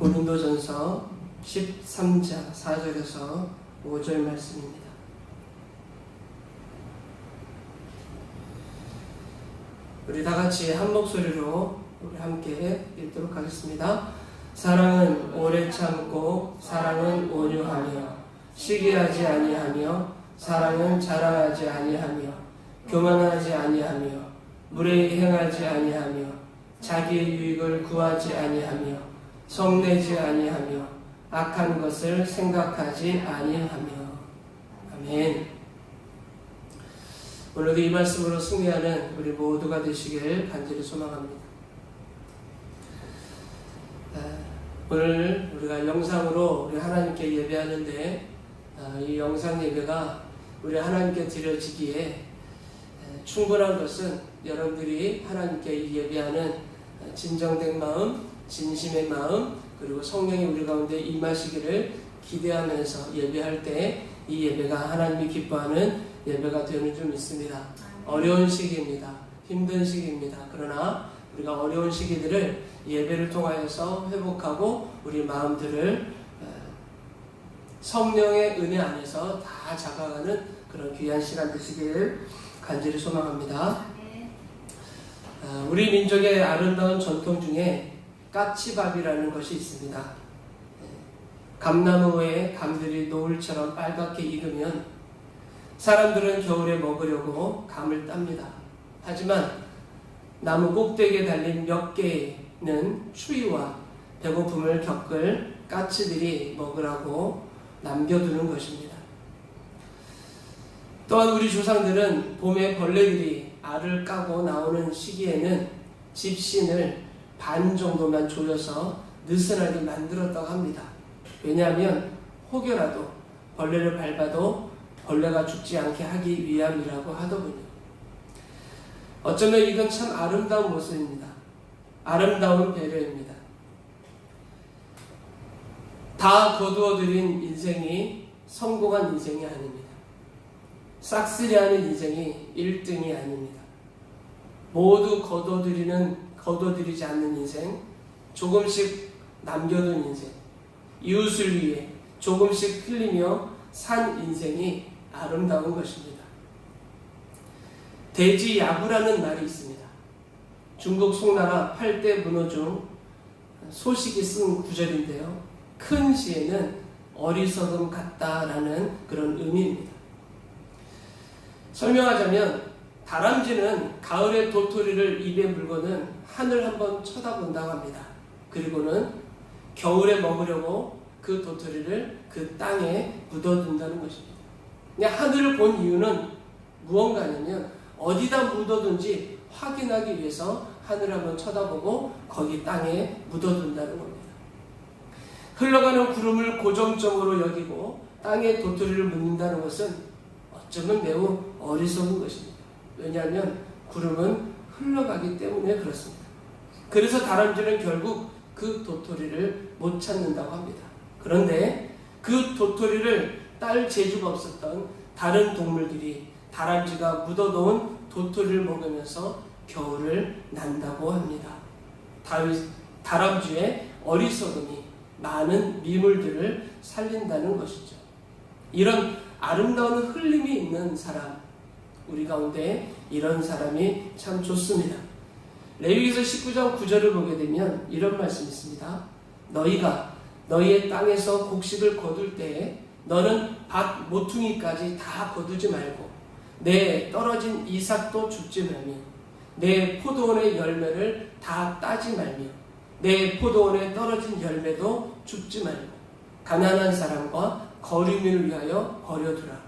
고린도전서 13장 4절에서 5절 말씀입니다. 우리 다 같이 한 목소리로 우리 함께 읽도록 하겠습니다. 사랑은 오래 참고 사랑은 온유하며 시기하지 아니하며 사랑은 자랑하지 아니하며 교만하지 아니하며 무례히 행하지 아니하며 자기의 유익을 구하지 아니하며 성내지 아니하며 악한 것을 생각하지 아니하며. 아멘. 오늘도 이 말씀으로 승리하는 우리 모두가 되시길 간절히 소망합니다. 오늘 우리가 영상으로 우리 하나님께 예배하는데 이 영상 예배가 우리 하나님께 드려지기에 충분한 것은 여러분들이 하나님께 예배하는 진정된 마음, 진심의 마음, 그리고 성령이 우리 가운데 임하시기를 기대하면서 예배할 때 이 예배가 하나님이 기뻐하는 예배가 되는 줄 믿습니다. 어려운 시기입니다. 힘든 시기입니다. 그러나 우리가 어려운 시기들을 예배를 통하여서 회복하고 우리 마음들을 성령의 은혜 안에서 다 잡아가는 그런 귀한 시간 되시길 간절히 소망합니다. 우리 민족의 아름다운 전통 중에 까치밥이라는 것이 있습니다. 감나무에 감들이 노을처럼 빨갛게 익으면 사람들은 겨울에 먹으려고 감을 땁니다. 하지만 나무 꼭대기에 달린 몇 개는 추위와 배고픔을 겪을 까치들이 먹으라고 남겨두는 것입니다. 또한 우리 조상들은 봄에 벌레들이 알을 까고 나오는 시기에는 집신을 반 정도만 조여서 느슨하게 만들었다고 합니다. 왜냐하면 혹여라도 벌레를 밟아도 벌레가 죽지 않게 하기 위함이라고 하더군요. 어쩌면 이건 참 아름다운 모습입니다. 아름다운 배려입니다. 다 거두어들인 인생이 성공한 인생이 아닙니다. 싹쓸이하는 인생이 1등이 아닙니다. 모두 거둬들이지 않는 인생, 조금씩 남겨둔 인생, 이웃을 위해 조금씩 흘리며 산 인생이 아름다운 것입니다. 대지야구라는 말이 있습니다. 중국 송나라 8대 문호 중 소식이 쓴 구절인데요. 큰 시에는 어리석음 같다라는 그런 의미입니다. 설명하자면 다람쥐는 가을에 도토리를 입에 물고는 하늘 한번 쳐다본다고 합니다. 그리고는 겨울에 먹으려고 그 도토리를 그 땅에 묻어둔다는 것입니다. 하늘을 본 이유는 무언가 아니면 어디다 묻어둔지 확인하기 위해서 하늘을 한번 쳐다보고 거기 땅에 묻어둔다는 겁니다. 흘러가는 구름을 고정점으로 여기고 땅에 도토리를 묻는다는 것은 어쩌면 매우 어리석은 것입니다. 왜냐하면 구름은 흘러가기 때문에 그렇습니다. 그래서 다람쥐는 결국 그 도토리를 못 찾는다고 합니다. 그런데 그 도토리를 딸 재주가 없었던 다른 동물들이 다람쥐가 묻어놓은 도토리를 먹으면서 겨울을 난다고 합니다. 다람쥐의 어리석음이 많은 미물들을 살린다는 것이죠. 이런 아름다운 흘림이 있는 사람, 우리 가운데 이런 사람이 참 좋습니다. 레위기서 19장 9절을 보게 되면 이런 말씀이 있습니다. 너희가 너희의 땅에서 곡식을 거둘 때에 너는 밭 모퉁이까지 다 거두지 말고 내 떨어진 이삭도 줍지 말며 내 포도원의 열매를 다 따지 말며 내 포도원에 떨어진 열매도 줍지 말고 가난한 사람과 거류민을 위하여 버려두라.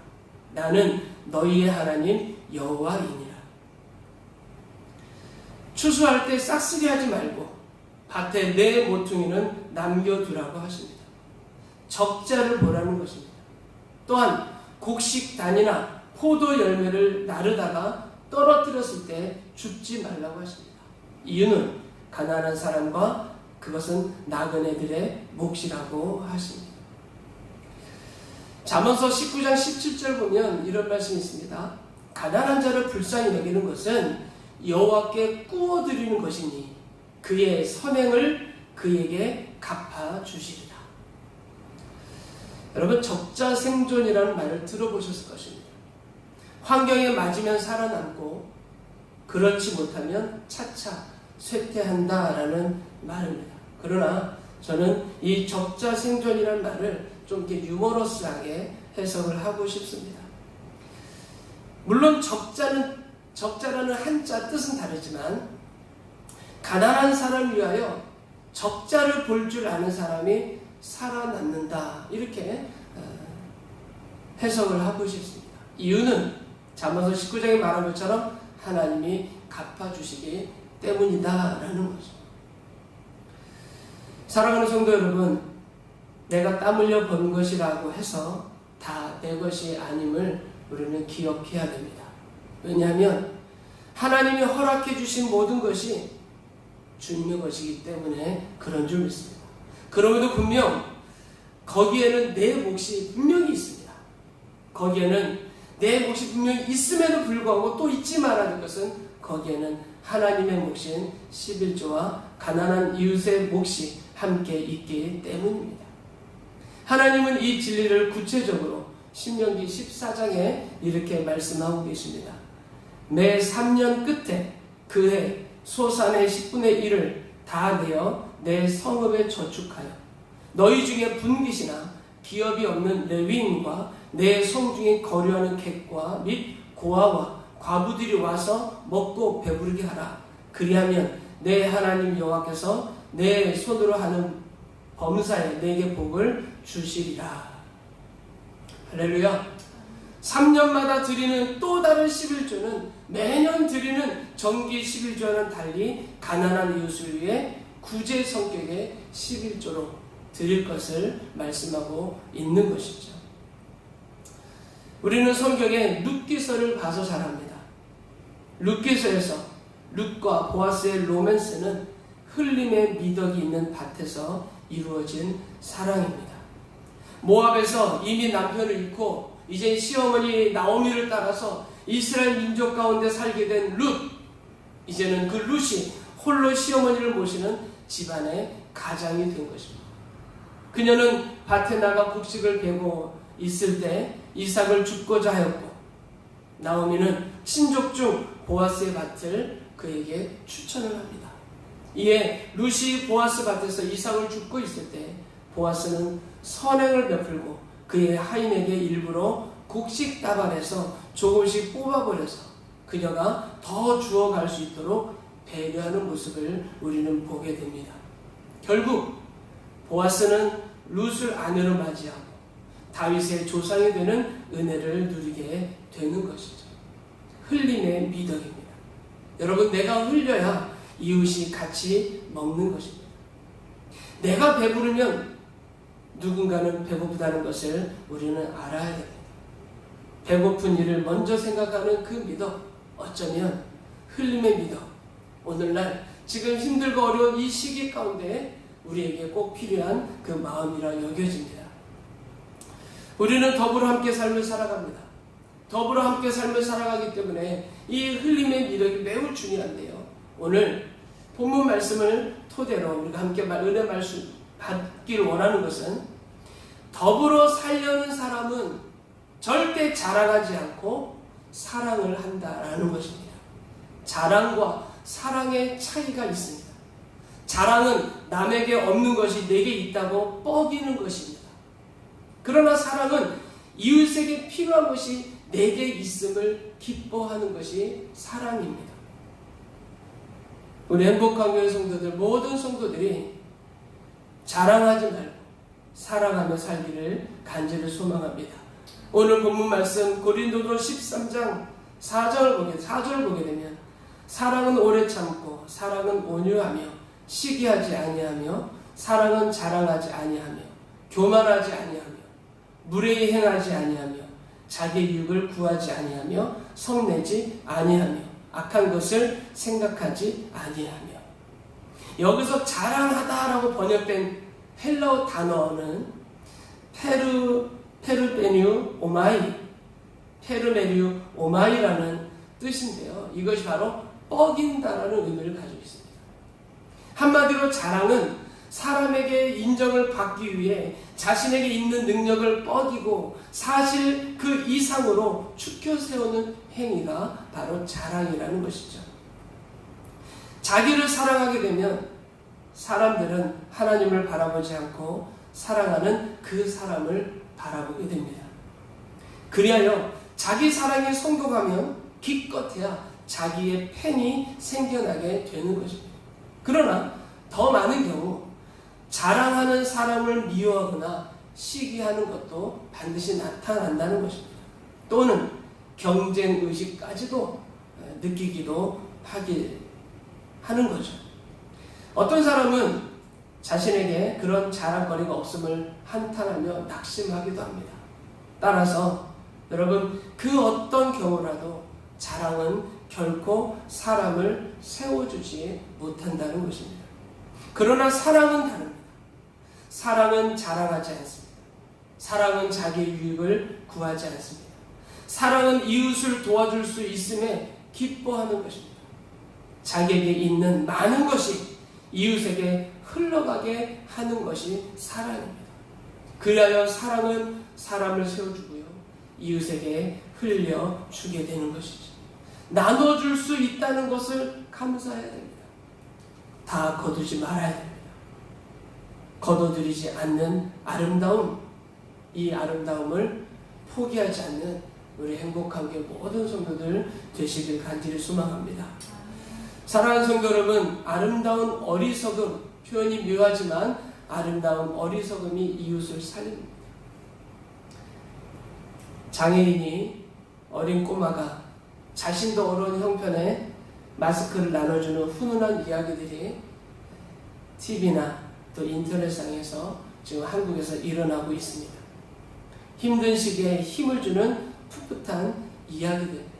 나는 너희의 하나님 여호와이니라. 추수할 때 싹쓸이하지 말고 밭에 내 모퉁이는 남겨두라고 하십니다. 적자를 보라는 것입니다. 또한 곡식 단이나 포도 열매를 나르다가 떨어뜨렸을 때 줍지 말라고 하십니다. 이유는 가난한 사람과 그것은 나그네들의 몫이라고 하십니다. 잠언서 19장 17절 보면 이런 말씀이 있습니다. 가난한 자를 불쌍히 여기는 것은 여호와께 꾸어드리는 것이니 그의 선행을 그에게 갚아주시리라. 여러분, 적자생존이라는 말을 들어보셨을 것입니다. 환경에 맞으면 살아남고 그렇지 못하면 차차 쇠퇴한다라는 말입니다. 그러나 저는 이 적자생존이라는 말을 좀 이렇게 유머러스하게 해석을 하고 싶습니다. 물론 적자라는 한자 뜻은 다르지만 가난한 사람을 위하여 적자를 볼 줄 아는 사람이 살아남는다, 이렇게 해석을 하고 싶습니다. 이유는 잠언서 19장에 말한 것처럼 하나님이 갚아주시기 때문이다라는 거죠. 사랑하는 성도 여러분, 내가 땀 흘려 번 것이라고 해서 다 내 것이 아님을 우리는 기억해야 됩니다. 왜냐하면 하나님이 허락해 주신 모든 것이 주님의 것이기 때문에 그런 줄 믿습니다. 그럼에도 분명 거기에는 내 몫이 분명히 있습니다. 거기에는 내 몫이 분명히 있음에도 불구하고 또 잊지 말아야 될 것은 거기에는 하나님의 몫인 11조와 가난한 이웃의 몫이 함께 있기 때문입니다. 하나님은 이 진리를 구체적으로 신명기 14장에 이렇게 말씀하고 계십니다. 매 3년 끝에 그해 소산의 10분의 1을 다 내어 내 성읍에 저축하여 너희 중에 분깃이나 기업이 없는 레위인과 내 성중에 거류하는 객과 및 고아와 과부들이 와서 먹고 배부르게 하라. 그리하면 내 하나님 여호와께서 내 손으로 하는 범사에 내게 복을 주시리라. 할렐루야. 3년마다 드리는 또 다른 11조는 매년 드리는 정기 11조와는 달리 가난한 이웃을 위해 구제 성격의 11조로 드릴 것을 말씀하고 있는 것이죠. 우리는 성경에 룻기서를 봐서 잘 압니다. 룻기서에서 룻과 보아스의 로맨스는 흘림의 미덕이 있는 밭에서 이루어진 사랑입니다. 모압에서 이미 남편을 잃고 이제 시어머니 나오미를 따라서 이스라엘 민족 가운데 살게 된 룻, 이제는 그 룻이 홀로 시어머니를 모시는 집안의 가장이 된 것입니다. 그녀는 밭에 나가 곡식을 베고 있을 때 이삭을 줍고자 하였고, 나오미는 친족 중 보아스의 밭을 그에게 추천을 합니다. 이에 룻이 보아스 밭에서 이삭을 줍고 있을 때 보아스는 선행을 베풀고 그의 하인에게 일부러 곡식 다발에서 조금씩 뽑아버려서 그녀가 더 주워갈 수 있도록 배려하는 모습을 우리는 보게 됩니다. 결국 보아스는 룻을 아내로 맞이하고 다윗의 조상이 되는 은혜를 누리게 되는 것이죠. 흘림의 미덕입니다. 여러분, 내가 흘려야 이웃이 같이 먹는 것입니다. 내가 배부르면 누군가는 배고프다는 것을 우리는 알아야 됩니다. 배고픈 이를 먼저 생각하는 그 미덕, 어쩌면 흘림의 미덕, 오늘날 지금 힘들고 어려운 이 시기 가운데 우리에게 꼭 필요한 그 마음이라 여겨집니다. 우리는 더불어 함께 삶을 살아갑니다. 더불어 함께 삶을 살아가기 때문에 이 흘림의 미덕이 매우 중요한데요. 오늘 본문 말씀을 토대로 우리가 함께 은혜 말씀 받길 원하는 것은, 더불어 살려는 사람은 절대 자랑하지 않고 사랑을 한다라는 것입니다. 자랑과 사랑의 차이가 있습니다. 자랑은 남에게 없는 것이 내게 있다고 뻐기는 것입니다. 그러나 사랑은 이웃에게 필요한 것이 내게 있음을 기뻐하는 것이 사랑입니다. 우리 행복한 교회 성도들, 모든 성도들이 자랑하지 말고 사랑하며 살기를 간절히 소망합니다. 오늘 본문 말씀 고린도서 13장 4절 보게 되면, 사랑은 오래 참고 사랑은 온유하며 시기하지 아니하며 사랑은 자랑하지 아니하며 교만하지 아니하며 무례히 행하지 아니하며 자기 유익을 구하지 아니하며 성내지 아니하며 악한 것을 생각하지 아니하며. 여기서 자랑하다라고 번역된 헬라어 단어는 페르메뉴 오마이라는 뜻인데요. 이것이 바로 뻐긴다라는 의미를 가지고 있습니다. 한마디로 자랑은 사람에게 인정을 받기 위해 자신에게 있는 능력을 뻐기고 사실 그 이상으로 추켜 세우는 행위가 바로 자랑이라는 것이죠. 자기를 사랑하게 되면 사람들은 하나님을 바라보지 않고 사랑하는 그 사람을 바라보게 됩니다. 그리하여 자기 사랑이 성공하면 기껏해야 자기의 팬이 생겨나게 되는 것입니다. 그러나 더 많은 경우 자랑하는 사람을 미워하거나 시기하는 것도 반드시 나타난다는 것입니다. 또는 경쟁의식까지도 느끼기도 하는 거죠. 어떤 사람은 자신에게 그런 자랑거리가 없음을 한탄하며 낙심하기도 합니다. 따라서 여러분, 그 어떤 경우라도 자랑은 결코 사람을 세워주지 못한다는 것입니다. 그러나 사랑은 다릅니다. 사랑은 자랑하지 않습니다. 사랑은 자기의 유익을 구하지 않습니다. 사랑은 이웃을 도와줄 수 있음에 기뻐하는 것입니다. 자기에게 있는 많은 것이 이웃에게 흘러가게 하는 것이 사랑입니다. 그리하여 사랑은 사람을 세워주고요, 이웃에게 흘려주게 되는 것이죠. 나눠줄 수 있다는 것을 감사해야 됩니다. 다 거두지 말아야 됩니다. 거둬들이지 않는 아름다움, 이 아름다움을 포기하지 않는 우리 행복한 교회 모든 성도들 되시길 간절히 소망합니다. 사랑하는 성도 여러분, 아름다운 어리석음, 표현이 묘하지만 아름다운 어리석음이 이웃을 살립니다. 장애인이, 어린 꼬마가 자신도 어려운 형편에 마스크를 나눠주는 훈훈한 이야기들이 TV나 또 인터넷상에서 지금 한국에서 일어나고 있습니다. 힘든 시기에 힘을 주는 풋풋한 이야기들입니다.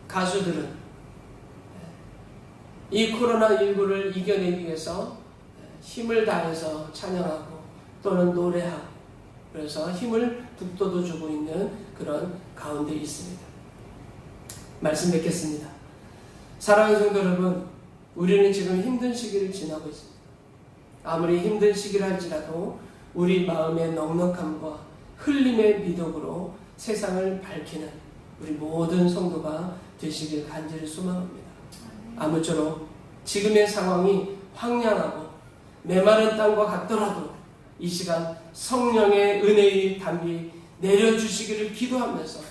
가수들은 이 코로나19를 이겨내기 위해서 힘을 다해서 찬양하고 또는 노래하고, 그래서 힘을 북돋워주고 있는 그런 가운데 있습니다. 말씀 뵙겠습니다. 사랑하는 성도 여러분, 우리는 지금 힘든 시기를 지나고 있습니다. 아무리 힘든 시기를 할지라도 우리 마음의 넉넉함과 흘림의 미덕으로 세상을 밝히는 우리 모든 성도가 되시길 간절히 소망합니다. 아무쪼록 지금의 상황이 황량하고 메마른 땅과 같더라도 이 시간 성령의 은혜의 담비 내려주시기를 기도하면서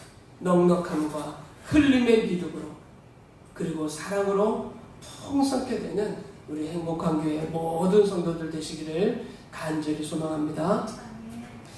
넉넉함과 흘림의 미덕으로 그리고 사랑으로 풍성케 되는 우리 행복한 교회 모든 성도들 되시기를 간절히 소망합니다.